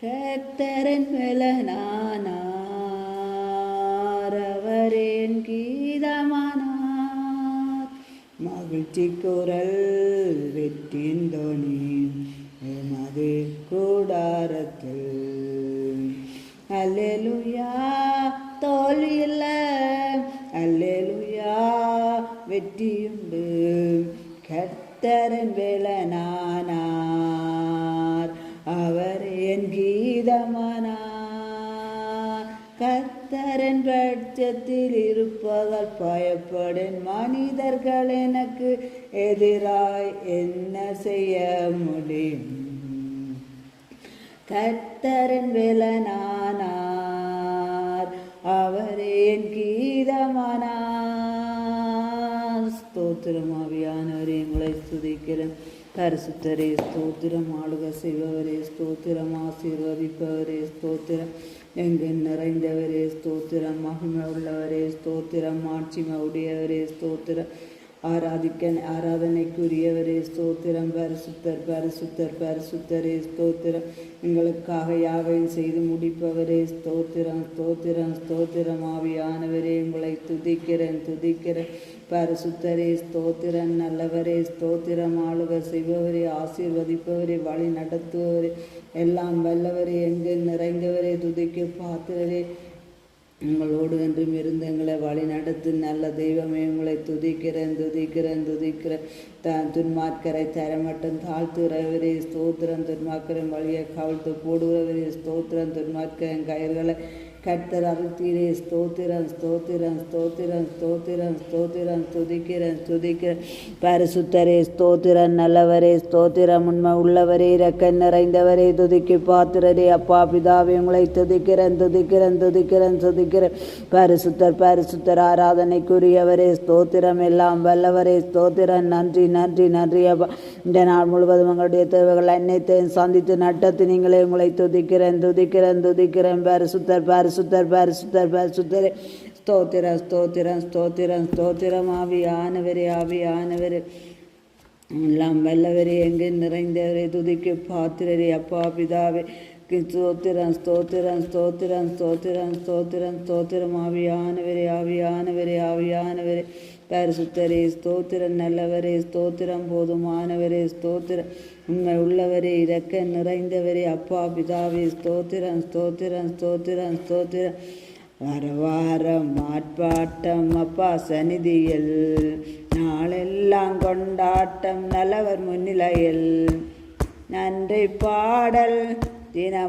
கர்த்தரின் பலனானார், அவரின் கீதமானார். மகிழ்ச்சி குரல் வெற்றியின் தோனி எமது கூடாரத்தில். அல்லேலூயா தோல்வியில்ல, அல்லேலூயா வெற்றியுண்டு. கர்த்தரின் பலனானார், அவர் என் கீதமானார். கர்த்தரின் பட்சத்தில் இருப்பதால் பயப்படும் மனிதர்கள் எனக்கு எதிராய் என்ன செய்ய முடியும்? கர்த்தரின் பலனானார், அவர் என் கீதமானார். ஸ்தோத்திரம் ஆவியானவரே, உங்களை துதிக்கிறேன். பரிசுத்தரே ஸ்தோத்திரம். ஆளுக செய்பவரே ஸ்தோத்திரம். ஆசீர்வதிப்பவரே ஸ்தோத்திரம். எங்கும் நிறைந்தவரே ஸ்தோத்திரம். மகிமை உள்ளவரே ஸ்தோத்திரம். மாட்சிமை உடையவரே ஸ்தோத்திரம். ஆராதனைக்குரியவரே ஸ்தோத்திரம். பரிசுத்தர் பரிசுத்தர் பரிசுத்தரே ஸ்தோத்திரம். எங்களுக்காக யாவையும் செய்து முடிப்பவரே ஸ்தோத்திரம் ஸ்தோத்திரம் ஸ்தோத்திரம். ஆவியானவரே, உங்களை துதிக்கிறேன் துதிக்கிறேன். பரிசுத்தரே ஸ்தோத்திரம். நல்லவரே ஸ்தோத்திரம். ஆளுக செய்பவரே, ஆசீர்வதிப்பவரே, வழி நடத்துபவரே, எல்லாம் வல்லவரே, எங்கும் நிறைந்தவரே, துதிக்க பாத்திரரே, உங்களோடு என்றும் இருந்து எங்களை வழி நடத்து நல்ல தெய்வமே, உங்களை துதிக்கிறேன் துதிக்கிறேன் துதிக்கிறேன். துன்மார்க்கரை தரமட்டும் தாழ்த்துகிறவரே ஸ்தோத்திரம். துன்மார்க்கரின் வழியை கவிழ்த்து போடுகிறவரே ஸ்தோத்திரம். துன்மார்க்கரின் கயிர்களை கர்த்தர் அறுத்தீரே ஸ்தோத்திரம் ஸ்தோத்திரம் ஸ்தோத்திரம் ஸ்தோத்திரம் ஸ்தோத்திரம். துதிக்கிறேன் துதிக்கிறேன். பரிசுத்தரே ஸ்தோத்திரம். நல்லவரே ஸ்தோத்திரம். உண்மை உள்ளவரே, இரக்கம் நிறைந்தவரே, துதிக்கு பாத்திரரே, அப்பா பிதாவே, உங்களை துதிக்கிறேன் துதிக்கிறேன் துதிக்கிறேன் துதிக்கிறேன். பரிசுத்தர் பரிசுத்தர். ஆராதனைக்குரியவரே ஸ்தோத்திரம். எல்லாம் வல்லவரே ஸ்தோத்திரம். நன்றி நன்றி நன்றி அப்பா. இந்த நாள் முழுவதும் உங்களுடைய தேவைகள் அனைத்தையும் சந்தித்து நட்டத்து நீங்களே, உங்களை துதிக்கிறேன் துதிக்கிறேன் துதிக்கிறேன். பரிசுத்தர் பரிசுத்தர் பரிசுத்தர் பரிசுத்தரே ஸ்தோத்திரம் ஸ்தோத்திரம் ஸ்தோத்திரம் ஸ்தோத்திரம். ஆவியானவரே ஆவியானவரே, எல்லாம் வல்லவரே, எங்கே நிறைந்தவரே, துதிக்கு பாத்திரரே, அப்பா பிதாவே, ஸ்தோத்திரம் ஸ்தோத்திரம் ஸ்தோத்திரம் ஸ்தோத்திரம் ஸ்தோத்திரம் ஸ்தோத்திரம். ஆவியானவரே ஆவியானவரே ஆவியானவரே, பரிசுத்தரே ஸ்தோத்திரம். நல்லவரே ஸ்தோத்திரம். போதுமானவரே ஸ்தோத்திரம். உண்மை உள்ளவரே, இரக்கம் நிறைந்தவரே, அப்பா பிதாவே, ஸ்தோத்திரம் ஸ்தோத்திரம் ஸ்தோத்திரம் ஸ்தோத்திரம். வாரம் ஆட்பாட்டம் அப்பா சந்நிதியில், நாளெல்லாம் கொண்டாட்டம் நல்லவர் முன்னிலையில். நன்றி பாடல் தினம்